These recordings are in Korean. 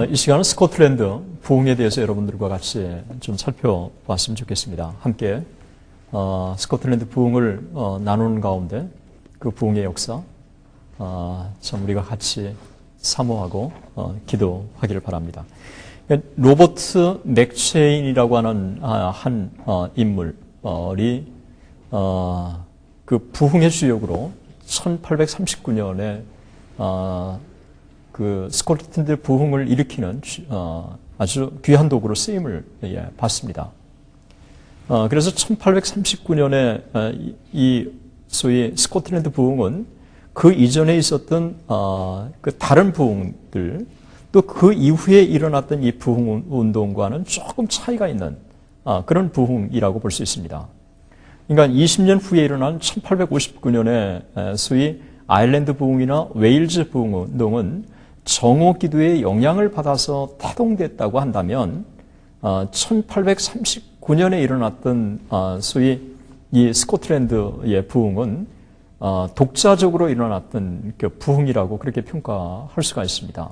이 시간은 스코틀랜드 부흥에 대해서 여러분들과 같이 좀 살펴봤으면 좋겠습니다. 함께 스코틀랜드 부흥을 나누는 가운데 그 부흥의 역사 참 우리가 같이 사모하고 기도하기를 바랍니다. 로버트 맥체인이라고 하는 한 인물이 그 부흥의 주역으로 1839년에 그 스코틀랜드 부흥을 일으키는 아주 귀한 도구로 쓰임을 받습니다. 그래서 1839년에 이 소위 스코틀랜드 부흥은 그 이전에 있었던 그 다른 부흥들 또 그 이후에 일어났던 이 부흥 운동과는 조금 차이가 있는 그런 부흥이라고 볼 수 있습니다. 그러니까 20년 후에 일어난 1859년에 소위 아일랜드 부흥이나 웨일즈 부흥 운동은 정오 기도의 영향을 받아서 태동됐다고 한다면 1839년에 일어났던 소위 이 스코틀랜드의 부흥은 독자적으로 일어났던 그 부흥이라고 그렇게 평가할 수가 있습니다.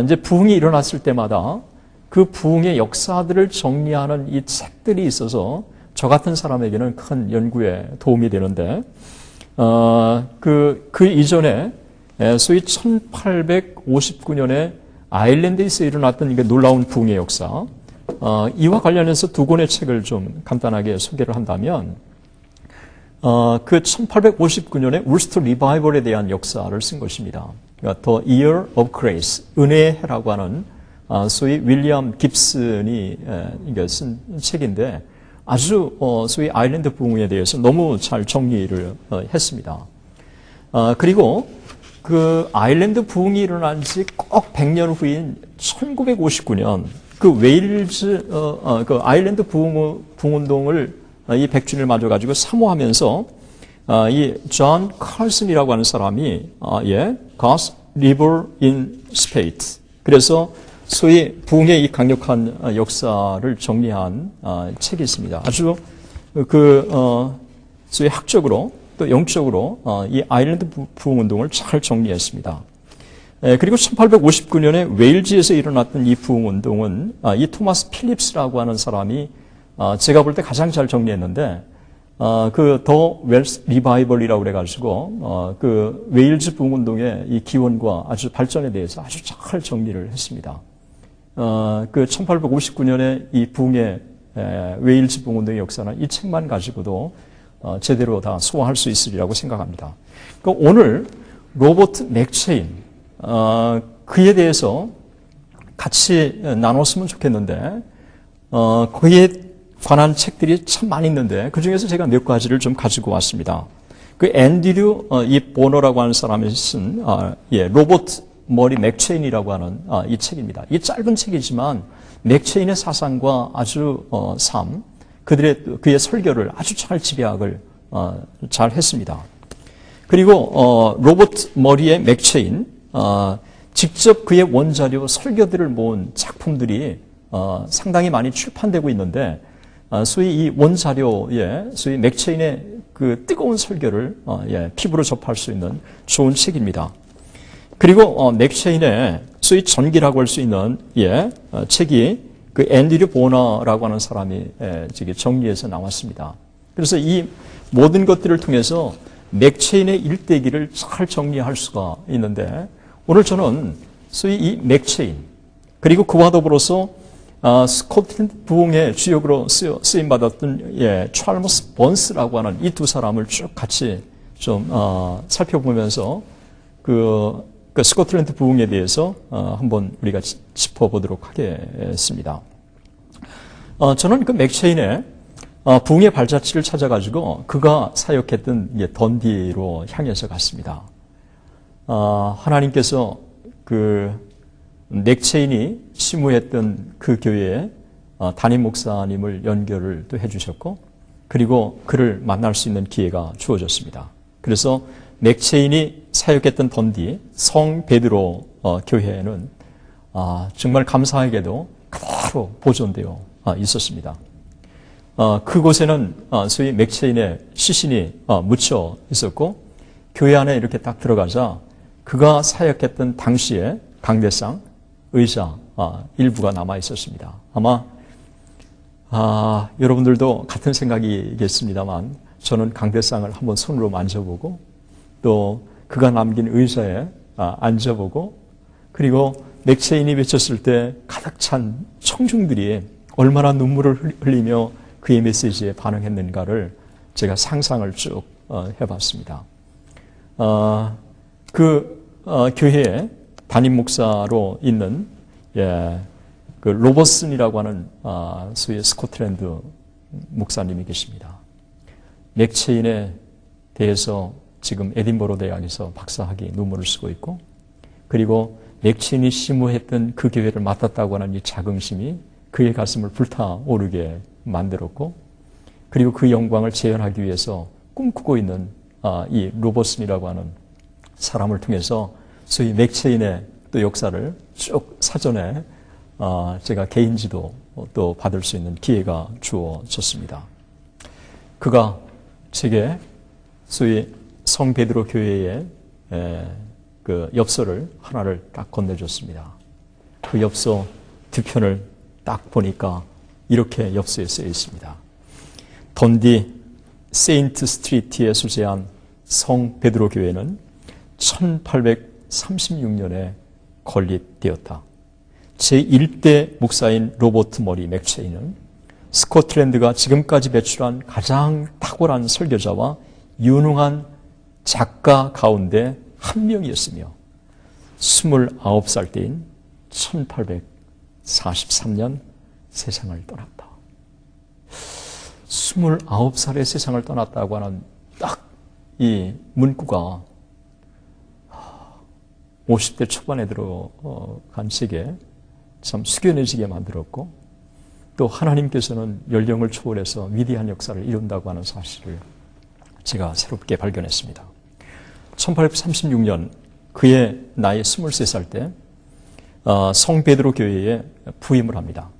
이제 부흥이 일어났을 때마다 그 부흥의 역사들을 정리하는 이 책들이 있어서 저 같은 사람에게는 큰 연구에 도움이 되는데 그 이전에 소위 1859년에 아일랜드에서 일어났던 이게 놀라운 부흥의 역사 이와 관련해서 두 권의 책을 좀 간단하게 소개를 한다면 그 1859년에 울스터 리바이벌에 대한 역사를 쓴 것입니다. 그러니까 The Year of Grace, 은혜의 해라고 하는 소위 윌리엄 깁슨이 쓴 책인데 아주 소위 아일랜드 부흥에 대해서 너무 잘 정리를 했습니다. 그리고 그 아일랜드 부흥이 일어난 지 꼭 100년 후인 1959년 그 웨일즈 그 아일랜드 부흥 운동을 이 100주년을 맞아가지고 사모하면서 이 존 칼슨이라고 하는 사람이 God's River in Spades 그래서 소위 부흥의 이 강력한 역사를 정리한 책이 있습니다. 아주 소위 학적으로 또 영적으로 이 아일랜드 부흥 운동을 잘 정리했습니다. 그리고 1859년에 웨일즈에서 일어났던 이 부흥 운동은 이 토마스 필립스라고 하는 사람이 제가 볼 때 가장 잘 정리했는데 그 더 웰스 리바이벌이라고 그래가지고 그 웨일즈 부흥 운동의 이 기원과 아주 발전에 대해서 아주 잘 정리를 했습니다. 그 1859년에 이 부흥의 웨일즈 부흥 운동의 역사는 이 책만 가지고도 제대로 다 소화할 수 있으리라고 생각합니다. 그러니까 오늘 로버트 맥체인 그에 대해서 같이 나눴으면 좋겠는데 그에 관한 책들이 참 많이 있는데 그 중에서 제가 몇 가지를 좀 가지고 왔습니다. 그 앤드류 이 보너라고 하는 사람이 쓴 로버트 머리 맥체인이라고 하는 이 책입니다. 이 짧은 책이지만 맥체인의 사상과 아주 삶 그의 설교를 아주 잘 집약을 잘 했습니다. 그리고 로버트 머리의 맥체인 직접 그의 원자료 설교들을 모은 작품들이 상당히 많이 출판되고 있는데 소위 이 원자료에 소위 맥체인의 그 뜨거운 설교를 피부로 접할 수 있는 좋은 책입니다. 그리고 맥체인의 소위 전기라고 할 수 있는 책이 그 앤드류 보너라고 하는 사람이 정리해서 나왔습니다. 그래서 이 모든 것들을 통해서 맥체인의 일대기를 잘 정리할 수가 있는데 오늘 저는 소위 이 맥체인 그리고 그와 더불어서 스코틀랜드 부흥의 주역으로 쓰임받았던 찰머스 번스라고 하는 이 두 사람을 쭉 같이 좀 살펴보면서 그 스코틀랜드 부흥에 대해서 한번 우리가 짚어보도록 하겠습니다. 저는 그 맥체인의 부흥의 발자취를 찾아가지고 그가 사역했던 던디로 향해서 갔습니다. 하나님께서 그 맥체인이 심우했던 그 교회에 담임 목사님을 연결을 또 해주셨고 그리고 그를 만날 수 있는 기회가 주어졌습니다. 그래서 맥체인이 사역했던 던디 성 베드로 교회는 정말 감사하게도 그대로 보존되어 있었습니다. 그곳에는 소위 맥체인의 시신이 묻혀 있었고 교회 안에 이렇게 딱 들어가자 그가 사역했던 당시에 강대상 의사 일부가 남아 있었습니다. 아마 여러분들도 같은 생각이겠습니다만 저는 강대상을 한번 손으로 만져보고 또 그가 남긴 의사에 앉아보고 그리고 맥체인이 외쳤을 때 가득 찬 청중들이 얼마나 눈물을 흘리며 그의 메시지에 반응했는가를 제가 상상을 쭉 해봤습니다. 교회에 담임 목사로 있는 그 로버슨이라고 하는 소위 스코틀랜드 목사님이 계십니다. 맥체인에 대해서 지금 에딘버러 대학에서 박사학위 논문을 쓰고 있고 그리고 맥체인이 심호했던 그 교회를 맡았다고 하는 이 자긍심이 그의 가슴을 불타오르게 만들었고 그리고 그 영광을 재현하기 위해서 꿈꾸고 있는 이 로버슨이라고 하는 사람을 통해서 소위 맥체인의 또 역사를 쭉 사전에 제가 개인지도 또 받을 수 있는 기회가 주어졌습니다. 그가 제게 소위 성 베드로 교회의 그 엽서를 하나를 딱 건네줬습니다. 그 엽서 두 편을 딱 보니까 이렇게 엽서에 쓰여 있습니다. 던디 세인트 스트리트에 소재한 성 베드로 교회는 1836년에 건립되었다. 제1대 목사인 로버트 머리 맥체인은 스코틀랜드가 지금까지 배출한 가장 탁월한 설교자와 유능한 작가 가운데 한 명이었으며 29살 때인 1843년 세상을 떠났다. 29살에 세상을 떠났다고 하는 딱 이 문구가 50대 초반에 들어간 제게 참 숙연해지게 만들었고 또 하나님께서는 연령을 초월해서 위대한 역사를 이룬다고 하는 사실을 제가 새롭게 발견했습니다. 1836년 그의 나이 23살 때 성 베드로 교회에 부임을 합니다.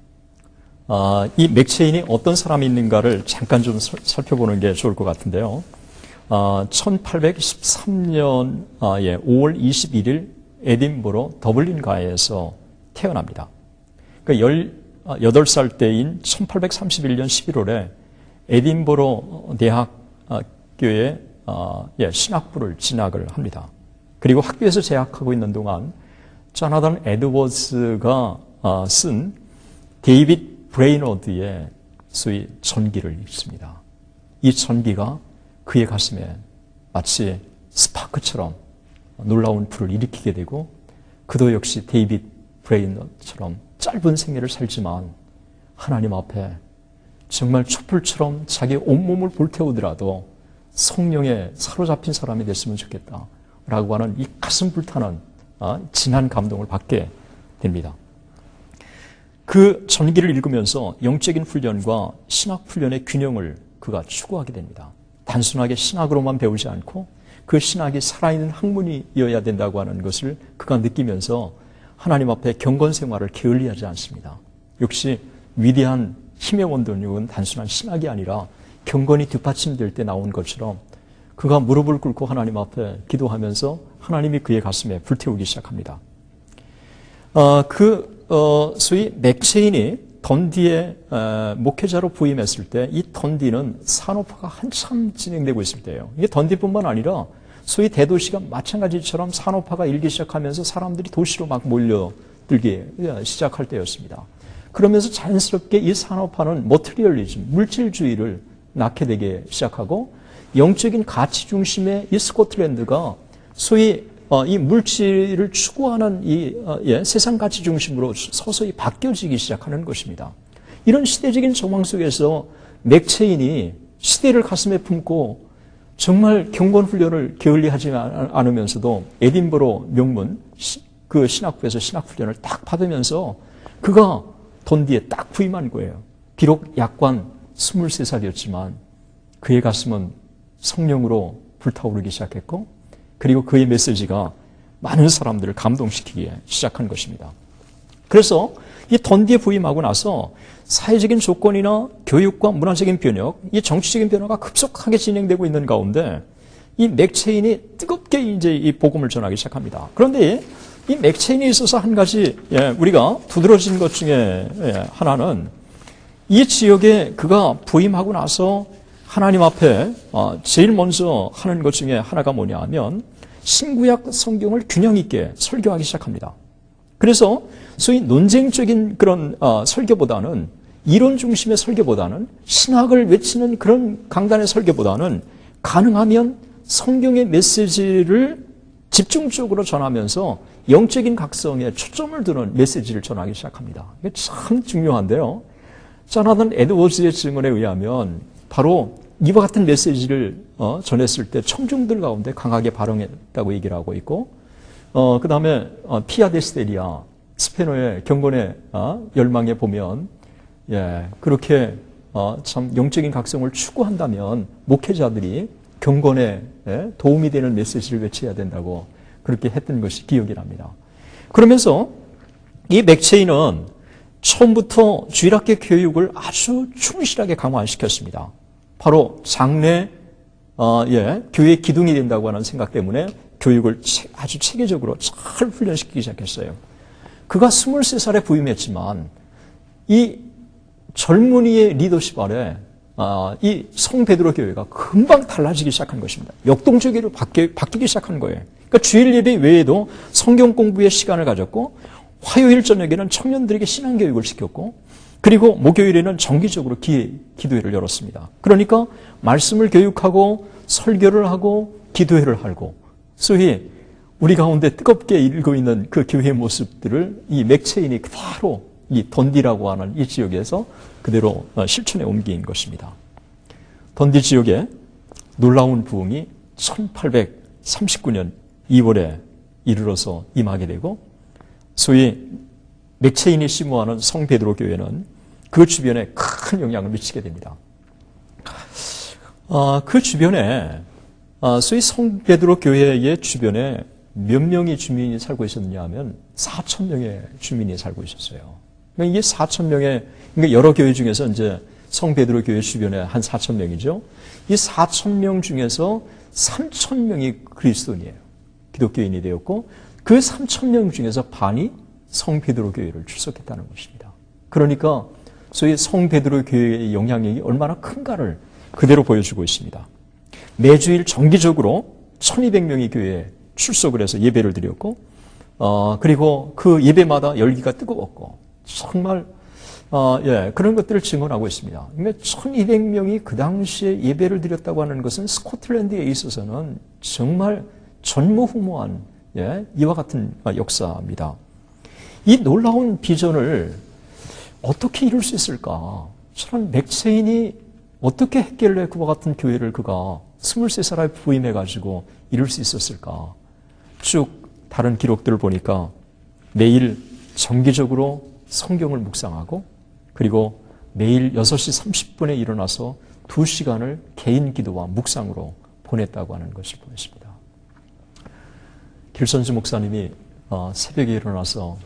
이 맥체인이 어떤 사람이 있는가를 잠깐 좀 살펴보는 게 좋을 것 같은데요. 1813년 5월 21일 에딘버러 더블린가에서 태어납니다. 그러니까 18살 때인 1831년 11월에 에딘버러 대학교에 신학부를 진학을 합니다. 그리고 학교에서 재학하고 있는 동안 조나단 에드워즈가 쓴 데이빗 브레이너드의 소위 전기를 읽습니다. 이 전기가 그의 가슴에 마치 스파크처럼 놀라운 불을 일으키게 되고 그도 역시 데이빗 브레이너드처럼 짧은 생애를 살지만 하나님 앞에 정말 촛불처럼 자기 온몸을 불태우더라도 성령에 사로잡힌 사람이 됐으면 좋겠다라고 하는 이 가슴 불타는 진한 감동을 받게 됩니다. 그 전기를 읽으면서 영적인 훈련과 신학 훈련의 균형을 그가 추구하게 됩니다. 단순하게 신학으로만 배우지 않고 그 신학이 살아있는 학문이어야 된다고 하는 것을 그가 느끼면서 하나님 앞에 경건 생활을 게을리하지 않습니다. 역시 위대한 힘의 원동력은 단순한 신학이 아니라 경건이 뒷받침될 때 나온 것처럼 그가 무릎을 꿇고 하나님 앞에 기도하면서 하나님이 그의 가슴에 불태우기 시작합니다. 소위 맥체인이 던디의 목회자로 부임했을 때 이 던디는 산업화가 한참 진행되고 있을 때예요. 이게 던디뿐만 아니라 소위 대도시가 마찬가지처럼 산업화가 일기 시작하면서 사람들이 도시로 막 몰려들기 시작할 때였습니다. 그러면서 자연스럽게 이 산업화는 머티리얼리즘, 물질주의를 낳게 되기 시작하고 영적인 가치 중심의 이 스코틀랜드가 소위 이 물질을 추구하는 이 세상 가치 중심으로 서서히 바뀌어지기 시작하는 것입니다. 이런 시대적인 정황 속에서 맥체인이 시대를 가슴에 품고 정말 경건 훈련을 게을리하지 않으면서도 에딘버러 명문 그 신학부에서 신학 훈련을 딱 받으면서 그가 던디에 딱 부임한 거예요. 비록 약관 23살이었지만 그의 가슴은 성령으로 불타오르기 시작했고 그리고 그의 메시지가 많은 사람들을 감동시키기 시작한 것입니다. 그래서 이 던디에 부임하고 나서 사회적인 조건이나 교육과 문화적인 변혁, 이 정치적인 변화가 급속하게 진행되고 있는 가운데 이 맥체인이 뜨겁게 이제 이 복음을 전하기 시작합니다. 그런데 이 맥체인에 있어서 한 가지 우리가 두드러진 것 중에 하나는 이 지역에 그가 부임하고 나서 하나님 앞에 제일 먼저 하는 것 중에 하나가 뭐냐 하면 신구약 성경을 균형 있게 설교하기 시작합니다. 그래서 소위 논쟁적인 그런 설교보다는 이론 중심의 설교보다는 신학을 외치는 그런 강단의 설교보다는 가능하면 성경의 메시지를 집중적으로 전하면서 영적인 각성에 초점을 두는 메시지를 전하기 시작합니다. 이게 참 중요한데요. 조나단 에드워즈의 증언에 의하면 바로 이와 같은 메시지를 전했을 때 청중들 가운데 강하게 반응했다고 얘기를 하고 있고 그 다음에 피아 데스데리아 스페너의 경건의 열망에 보면 그렇게 참 영적인 각성을 추구한다면 목회자들이 경건에 도움이 되는 메시지를 외쳐야 된다고 그렇게 했던 것이 기억이 납니다. 그러면서 이 맥체인은 처음부터 주일학교 교육을 아주 충실하게 강화시켰습니다. 바로 장래 교회의 기둥이 된다고 하는 생각 때문에 교육을 아주 체계적으로 잘 훈련시키기 시작했어요. 그가 23살에 부임했지만 이 젊은이의 리더십 아래 이 성베드로 교회가 금방 달라지기 시작한 것입니다. 역동적으로 바뀌기 시작한 거예요. 그러니까 주일 예배 외에도 성경 공부의 시간을 가졌고 화요일 저녁에는 청년들에게 신앙교육을 시켰고 그리고 목요일에는 정기적으로 기도회를 열었습니다. 그러니까 말씀을 교육하고 설교를 하고 기도회를 하고 소위 우리 가운데 뜨겁게 일고 있는 그 교회의 모습들을 이 맥체인이 그대로 이 던디라고 하는 이 지역에서 그대로 실천에 옮긴 것입니다. 던디 지역에 놀라운 부흥이 1839년 2월에 이르러서 임하게 되고 소위 맥체인이 심호하는 성베드로 교회는 그 주변에 큰 영향을 미치게 됩니다. 그 주변에 소위 성베드로 교회의 주변에 몇 명의 주민이 살고 있었느냐 하면 4,000명의 주민이 살고 있었어요. 그러니까 이게 4,000명의 그러니까 여러 교회 중에서 이제 성베드로 교회 주변에 한 4,000명이죠. 이 4,000명 중에서 3,000명이 그리스도인이에요. 기독교인이 되었고 그 3,000명 중에서 반이 성베드로 교회를 출석했다는 것입니다. 그러니까 소위 성베드로 교회의 영향력이 얼마나 큰가를 그대로 보여주고 있습니다. 매주일 정기적으로 1,200명이 교회에 출석을 해서 예배를 드렸고 그리고 그 예배마다 열기가 뜨거웠고 정말 그런 것들을 증언하고 있습니다. 그러니까 1,200명이 그 당시에 예배를 드렸다고 하는 것은 스코틀랜드에 있어서는 정말 전무후무한 이와 같은 역사입니다. 이 놀라운 비전을 어떻게 이룰 수 있을까? 저는 맥체인이 어떻게 했길래 그와 같은 교회를 그가 23살에 부임해가지고 이룰 수 있었을까? 쭉 다른 기록들을 보니까 매일 정기적으로 성경을 묵상하고 그리고 매일 6시 30분에 일어나서 2시간을 개인 기도와 묵상으로 보냈다고 하는 것을 보였습니다. 길선주 목사님이 새벽에 일어나서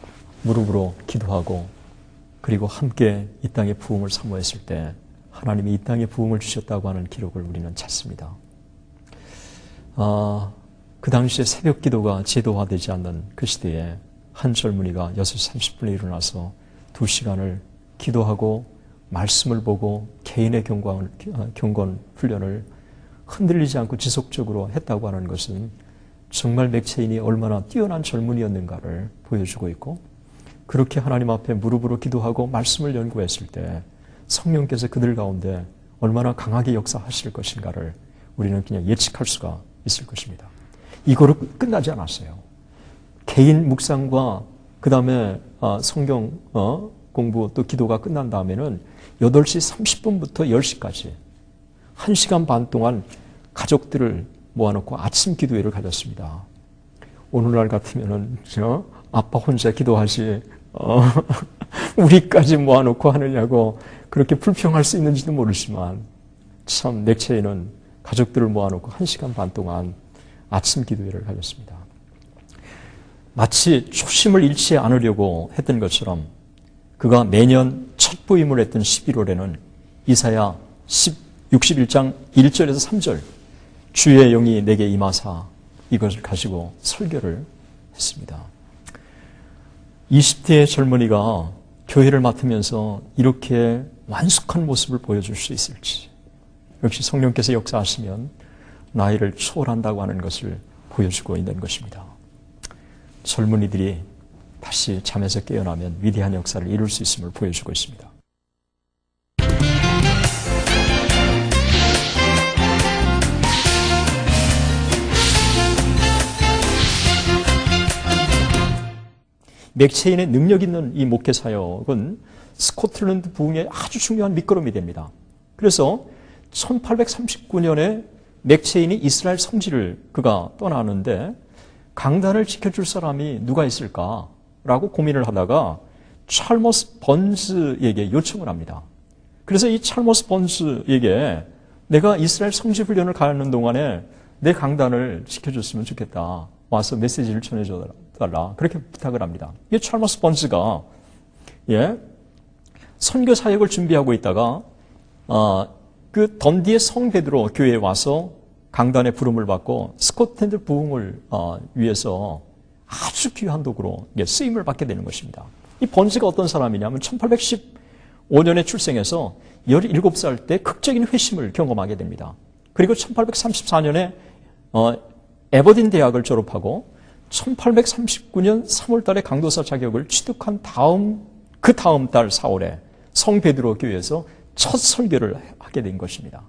무릎으로 기도하고 그리고 함께 이 땅의 부흥을 사모했을 때 하나님이 이 땅에 부흥을 주셨다고 하는 기록을 우리는 찾습니다. 그 당시에 새벽 기도가 제도화되지 않는 그 시대에 한 젊은이가 6시 30분에 일어나서 2시간을 기도하고 말씀을 보고 개인의 경건 훈련을 흔들리지 않고 지속적으로 했다고 하는 것은 정말 맥체인이 얼마나 뛰어난 젊은이였는가를 보여주고 있고 그렇게 하나님 앞에 무릎으로 기도하고 말씀을 연구했을 때 성령께서 그들 가운데 얼마나 강하게 역사하실 것인가를 우리는 그냥 예측할 수가 있을 것입니다. 이거로 끝나지 않았어요. 개인 묵상과 그 다음에 성경 공부 또 기도가 끝난 다음에는 8시 30분부터 10시까지 1시간 반 동안 가족들을 모아놓고 아침 기도회를 가졌습니다. 오늘날 같으면은 아빠 혼자 기도하지 우리까지 모아놓고 하느냐고 그렇게 불평할 수 있는지도 모르지만 참 맥체인은 가족들을 모아놓고 1시간 반 동안 아침 기도회를 가졌습니다. 마치 초심을 잃지 않으려고 했던 것처럼 그가 매년 첫 부임을 했던 11월에는 이사야 61장 1절에서 3절 주의 영이 내게 임하사 이것을 가지고 설교를 했습니다. 20대의 젊은이가 교회를 맡으면서 이렇게 완숙한 모습을 보여줄 수 있을지, 역시 성령께서 역사하시면 나이를 초월한다고 하는 것을 보여주고 있는 것입니다. 젊은이들이 다시 잠에서 깨어나면 위대한 역사를 이룰 수 있음을 보여주고 있습니다. 맥체인의 능력 있는 이 목회 사역은 스코틀랜드 부흥의 아주 중요한 밑거름이 됩니다. 그래서 1839년에 맥체인이 이스라엘 성지를 그가 떠나는데 강단을 지켜줄 사람이 누가 있을까라고 고민을 하다가 찰머스 번즈에게 요청을 합니다. 그래서 이 찰머스 번즈에게 내가 이스라엘 성지 훈련을 가는 동안에 내 강단을 지켜줬으면 좋겠다. 와서 메시지를 전해줘달라. 그렇게 부탁을 합니다. 이 찰머스 번즈가 선교 사역을 준비하고 있다가 그 던디의 성 베드로 교회에 와서 강단의 부름을 받고 스코틀랜드 부흥을 위해서 아주 귀한 도구로 쓰임을 받게 되는 것입니다. 이 번즈가 어떤 사람이냐면 1815년에 출생해서 17살 때 극적인 회심을 경험하게 됩니다. 그리고 1834년에 에버딘 대학을 졸업하고 1839년 3월 달에 강도사 자격을 취득한 그 다음 달 4월에 성 베드로 교회에서 첫 설교를 하게 된 것입니다.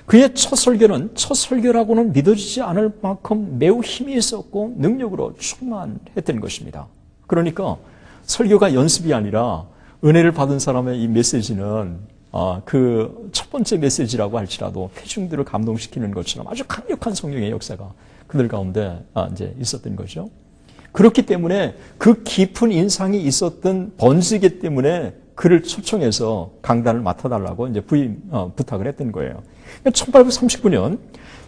그의 첫 설교는 첫 설교라고는 믿어지지 않을 만큼 매우 힘이 있었고 능력으로 충만했던 것입니다. 그러니까 설교가 연습이 아니라 은혜를 받은 사람의 이 메시지는 그 첫 번째 메시지라고 할지라도 회중들을 감동시키는 것처럼 아주 강력한 성령의 역사가 그들 가운데 이제 있었던 거죠. 그렇기 때문에 그 깊은 인상이 있었던 번지기 때문에 그를 초청해서 강단을 맡아달라고 이제 부탁을 했던 거예요. 1839년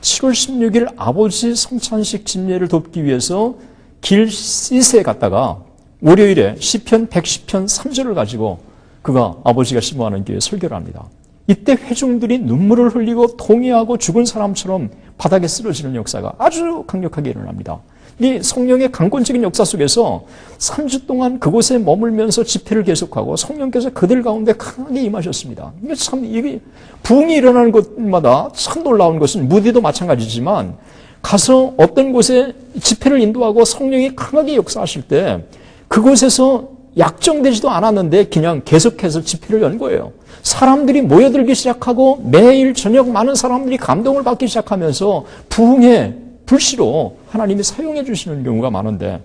7월 16일 아버지 성찬식 집례를 돕기 위해서 길시스에 갔다가 월요일에 시편 110편 3절을 가지고 그가 아버지가 심호하는 교회에 설교를 합니다. 이때 회중들이 눈물을 흘리고 통회하고 죽은 사람처럼 바닥에 쓰러지는 역사가 아주 강력하게 일어납니다. 이 성령의 강권적인 역사 속에서 3주 동안 그곳에 머물면서 집회를 계속하고 성령께서 그들 가운데 강하게 임하셨습니다. 이게 참, 이게 부흥이 일어나는 곳마다 참 놀라운 것은 무디도 마찬가지지만 가서 어떤 곳에 집회를 인도하고 성령이 강하게 역사하실 때 그곳에서 약정되지도 않았는데 그냥 계속해서 집회를 연 거예요. 사람들이 모여들기 시작하고 매일 저녁 많은 사람들이 감동을 받기 시작하면서 부흥의 불씨로 하나님이 사용해 주시는 경우가 많은데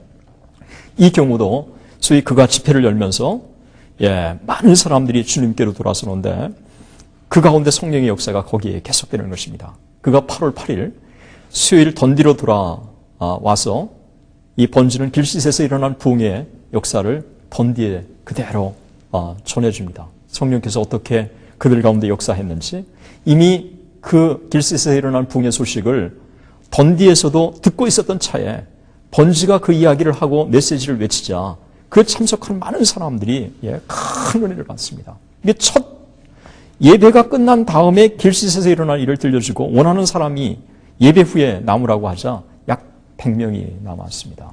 이 경우도 소위 그가 집회를 열면서 많은 사람들이 주님께로 돌아서는데 그 가운데 성령의 역사가 거기에 계속되는 것입니다. 그가 8월 8일 수요일 던디로 돌아와서 이 번지는 길시스에서 일어난 부흥의 역사를 던디에 그대로 전해줍니다. 성령께서 어떻게 그들 가운데 역사했는지 이미 그 길시스에서 일어난 부흥의 소식을 던디에서도 듣고 있었던 차에 번지가 그 이야기를 하고 메시지를 외치자 그 참석한 많은 사람들이 큰 은혜를 받습니다. 이게 첫 예배가 끝난 다음에 길시스에서 일어난 일을 들려주고 원하는 사람이 예배 후에 남으라고 하자 약 100명이 남았습니다.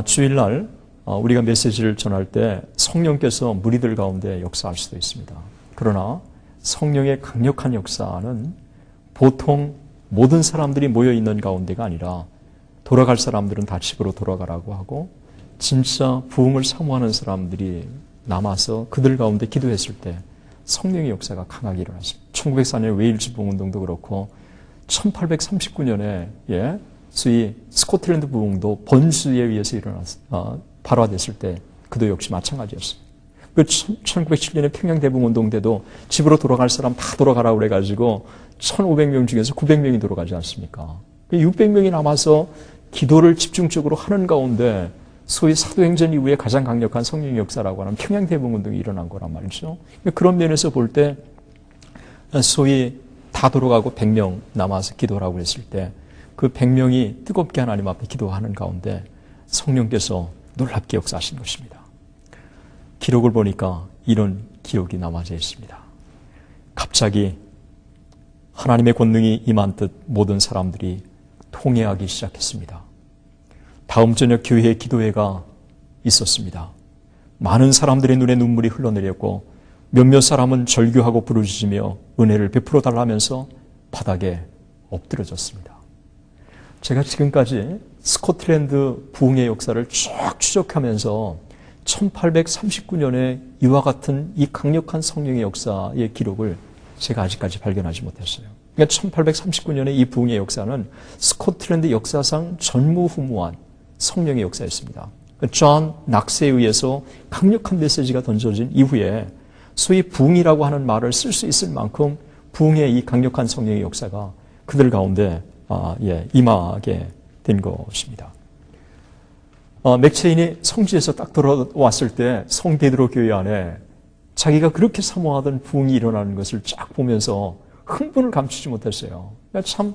주일날 우리가 메시지를 전할 때 성령께서 무리들 가운데 역사할 수도 있습니다. 그러나 성령의 강력한 역사는 보통 모든 사람들이 모여있는 가운데가 아니라 돌아갈 사람들은 다 집으로 돌아가라고 하고 진짜 부흥을 사모하는 사람들이 남아서 그들 가운데 기도했을 때 성령의 역사가 강하게 일어났습니다. 1904년 웨일즈 부흥운동도 그렇고 1839년에 소위 스코틀랜드 부흥도 번스에 의해서 발화됐을 때 그도 역시 마찬가지였습니다. 그 1907년에 평양 대붕운동 때도 집으로 돌아갈 사람 다 돌아가라고 그래가지고 1,500명 중에서 900명이 돌아가지 않습니까? 600명이 남아서 기도를 집중적으로 하는 가운데 소위 사도행전 이후에 가장 강력한 성령의 역사라고 하는 평양 대붕운동이 일어난 거란 말이죠. 그런 면에서 볼 때 소위 다 돌아가고 100명 남아서 기도하라고 했을 때 그 100명이 뜨겁게 하나님 앞에 기도하는 가운데 성령께서 놀랍게 역사하신 것입니다. 기록을 보니까 이런 기록이 남아져 있습니다. 갑자기 하나님의 권능이 임한 듯 모든 사람들이 통회하기 시작했습니다. 다음 저녁 교회에 기도회가 있었습니다. 많은 사람들의 눈에 눈물이 흘러내렸고 몇몇 사람은 절규하고 부르짖으며 은혜를 베풀어 달라면서 바닥에 엎드려졌습니다. 제가 지금까지 스코틀랜드 부흥의 역사를 쭉 추적하면서 1839년에 이와 같은 이 강력한 성령의 역사의 기록을 제가 아직까지 발견하지 못했어요. 그러니까 1839년의 이 부흥의 역사는 스코틀랜드 역사상 전무후무한 성령의 역사였습니다. 존 낙스에 의해서 강력한 메시지가 던져진 이후에 소위 부흥이라고 하는 말을 쓸 수 있을 만큼 부흥의 이 강력한 성령의 역사가 그들 가운데 임하게 된 것입니다. 맥체인이 성지에서 딱 돌아왔을 때 성 베드로 교회 안에 자기가 그렇게 사모하던 부흥이 일어나는 것을 쫙 보면서 흥분을 감추지 못했어요. 그러니까 참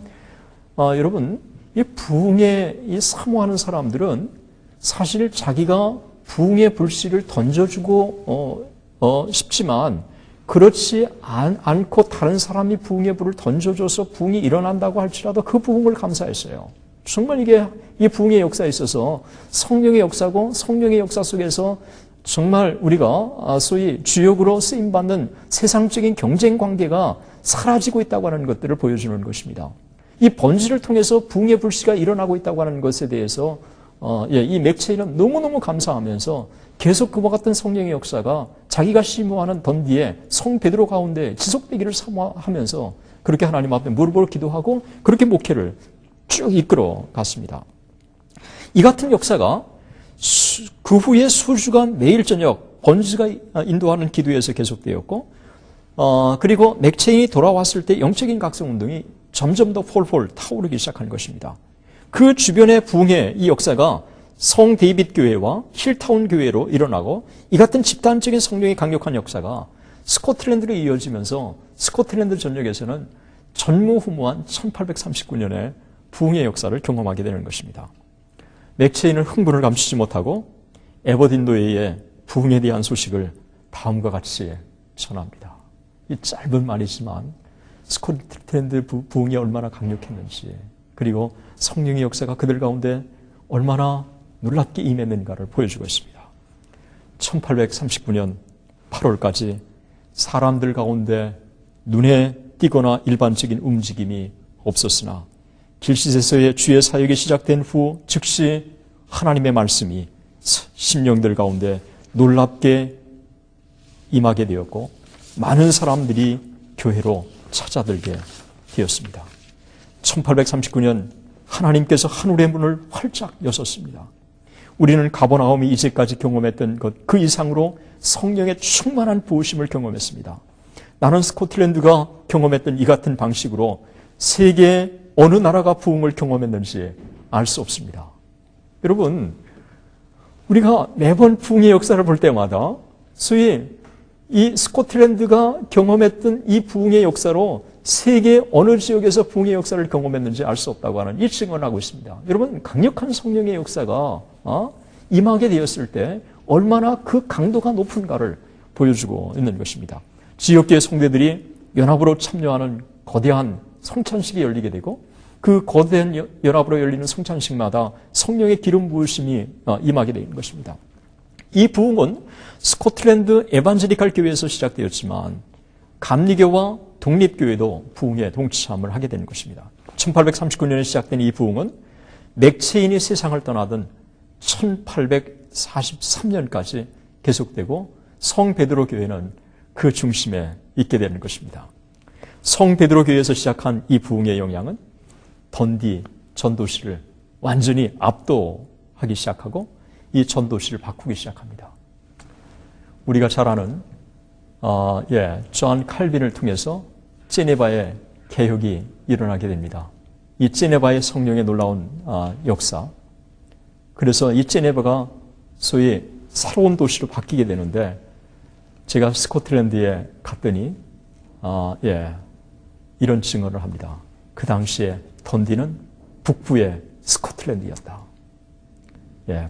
여러분, 이 부흥에 이 사모하는 사람들은 사실 자기가 부흥의 불씨를 던져주고 싶지만 그렇지 않고 다른 사람이 부흥의 불을 던져줘서 부흥이 일어난다고 할지라도 그 부흥을 감사했어요. 정말 이게 이 부흥의 역사에 있어서 성령의 역사고 성령의 역사 속에서 정말 우리가 소위 주역으로 쓰임받는 세상적인 경쟁 관계가 사라지고 있다고 하는 것들을 보여주는 것입니다. 이 번지를 통해서 부흥의 불씨가 일어나고 있다고 하는 것에 대해서 이 맥체인은 너무너무 감사하면서 계속 그와 같은 성령의 역사가 자기가 심호하는 던디에 성 베드로 가운데 지속되기를 사모하면서 그렇게 하나님 앞에 무릎을 기도하고 그렇게 목회를 쭉 이끌어 갔습니다. 이 같은 역사가 그 후에 수주간 매일 저녁 번지가 인도하는 기도에서 계속되었고 그리고 맥체인이 돌아왔을 때 영적인 각성운동이 점점 더 폴폴 타오르기 시작한 것입니다. 그 주변의 부흥의 이 역사가 성 데이빗 교회와 힐타운 교회로 일어나고 이 같은 집단적인 성령의 강력한 역사가 스코틀랜드로 이어지면서 스코틀랜드 전역에서는 전무후무한 1839년에 부흥의 역사를 경험하게 되는 것입니다. 맥체인은 흥분을 감추지 못하고 에버딘도에 부흥에 대한 소식을 다음과 같이 전합니다. 이 짧은 말이지만 스코틀랜드 부흥이 얼마나 강력했는지 그리고 성령의 역사가 그들 가운데 얼마나 놀랍게 임했는가를 보여주고 있습니다. 1839년 8월까지 사람들 가운데 눈에 띄거나 일반적인 움직임이 없었으나 길시에서의 주의 사역이 시작된 후 즉시 하나님의 말씀이 심령들 가운데 놀랍게 임하게 되었고 많은 사람들이 교회로 찾아들게 되었습니다. 1839년 하나님께서 하늘의 문을 활짝 여셨습니다. 우리는 가버나움이 이제까지 경험했던 것 그 이상으로 성령의 충만한 부으심을 경험했습니다. 나는 스코틀랜드가 경험했던 이 같은 방식으로 세계 어느 나라가 부흥을 경험했는지 알 수 없습니다. 여러분, 우리가 매번 부흥의 역사를 볼 때마다 소위 이 스코틀랜드가 경험했던 이 부흥의 역사로 세계 어느 지역에서 부흥의 역사를 경험했는지 알 수 없다고 하는 이 증언을 하고 있습니다. 여러분, 강력한 성령의 역사가 임하게 되었을 때 얼마나 그 강도가 높은가를 보여주고 있는 것입니다. 지역교회 성도들이 연합으로 참여하는 거대한 성찬식이 열리게 되고 그 거대한 연합으로 열리는 성찬식마다 성령의 기름 부으심이 임하게 되는 것입니다. 이 부흥은 스코틀랜드 에반제리칼 교회에서 시작되었지만 감리교와 독립교회도 부흥에 동참을 하게 되는 것입니다. 1839년에 시작된 이 부흥은 맥체인이 세상을 떠나던 1843년까지 계속되고 성 베드로 교회는 그 중심에 있게 되는 것입니다. 성 베드로 교회에서 시작한 이 부흥의 영향은 던디 전도시를 완전히 압도하기 시작하고 이 전도시를 바꾸기 시작합니다. 우리가 잘 아는 존 칼빈을 통해서 제네바의 개혁이 일어나게 됩니다. 이 제네바의 성령의 놀라운 역사. 그래서 이 제네바가 소위 새로운 도시로 바뀌게 되는데 제가 스코틀랜드에 갔더니 이런 증언을 합니다. 그 당시에 던디는 북부의 스코틀랜드였다.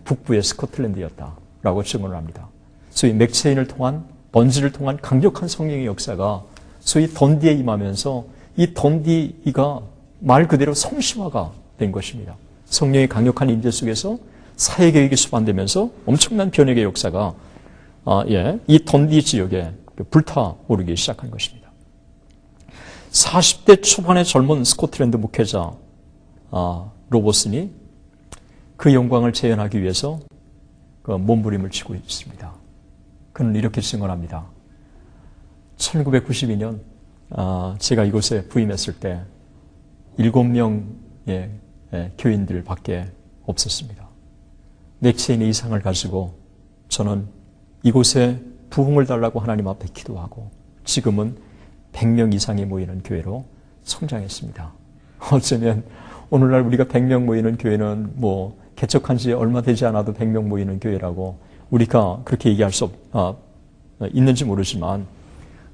북부의 스코틀랜드였다라고 증언을 합니다. 소위 맥체인을 통한 번지를 통한 강력한 성령의 역사가 소위 던디에 임하면서 이 던디가 말 그대로 성시화가 된 것입니다. 성령의 강력한 임재 속에서 사회개혁이 수반되면서 엄청난 변혁의 역사가 이 던디 지역에 불타오르기 시작한 것입니다. 40대 초반의 젊은 스코틀랜드 목회자 로버슨이 그 영광을 재현하기 위해서 그 몸부림을 치고 있습니다. 그는 이렇게 증언합니다. 1992년 제가 이곳에 부임했을 때 7명의 교인들밖에 없었습니다. 맥체인의 이상을 가지고 저는 이곳에 부흥을 달라고 하나님 앞에 기도하고 지금은 100명 이상이 모이는 교회로 성장했습니다. 어쩌면 오늘날 우리가 100명 모이는 교회는 개척한 지 얼마 되지 않아도 100명 모이는 교회라고 우리가 그렇게 얘기할 수 있는지 모르지만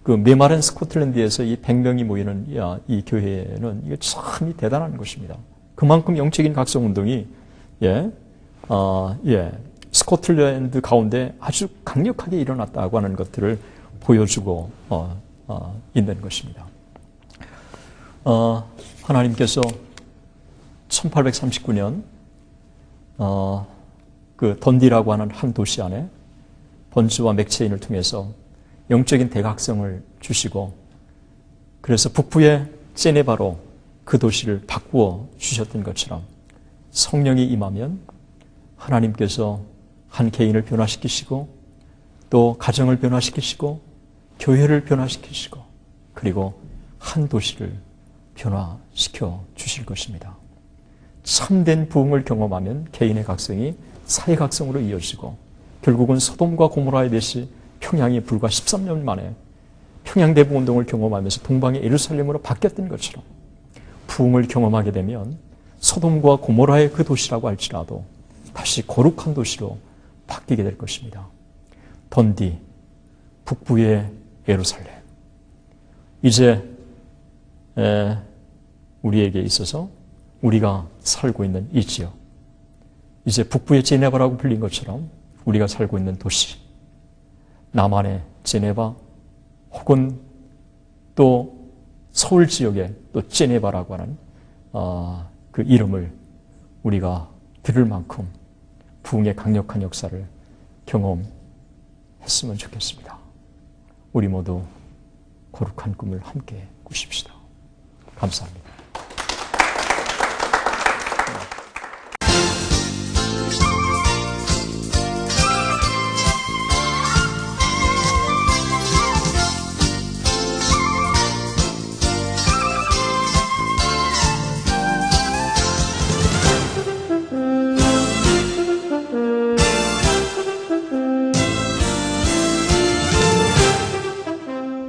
그 메마른 스코틀랜드에서 이 100명이 모이는 이 교회는 이게 참 대단한 것입니다. 그만큼 영적인 각성운동이 스코틀랜드 가운데 아주 강력하게 일어났다고 하는 것들을 보여주고 있는 것입니다. 하나님께서 1839년 그 던디라고 하는 한 도시 안에 번즈와 맥체인을 통해서 영적인 대각성을 주시고 그래서 북부의 제네바로 그 도시를 바꾸어 주셨던 것처럼 성령이 임하면 하나님께서 한 개인을 변화시키시고 또 가정을 변화시키시고 교회를 변화시키시고 그리고 한 도시를 변화시켜 주실 것입니다. 참된 부흥을 경험하면 개인의 각성이 사회 각성으로 이어지고 결국은 소돔과 고모라의 대시 평양이 불과 13년 만에 평양대부운동을 경험하면서 동방의 예루살렘으로 바뀌었던 것처럼 부흥을 경험하게 되면 소돔과 고모라의 그 도시라고 할지라도 다시 거룩한 도시로 바뀌게 될 것입니다. 던디, 북부의 예루살렘. 이제 우리에게 있어서 우리가 살고 있는 이 지역, 이제 북부의 제네바라고 불린 것처럼 우리가 살고 있는 도시, 남한의 제네바 혹은 또 서울 지역의 또 제네바라고 하는 그 이름을 우리가 들을 만큼 부흥의 강력한 역사를 경험했으면 좋겠습니다. 우리 모두 거룩한 꿈을 함께 꾸십시다. 감사합니다.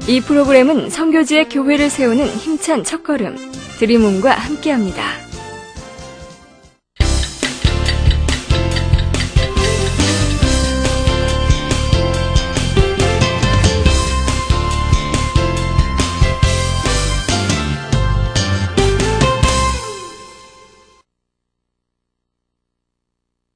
이 프로그램은 선교지의 교회를 세우는 힘찬 첫걸음 드림온과 함께합니다.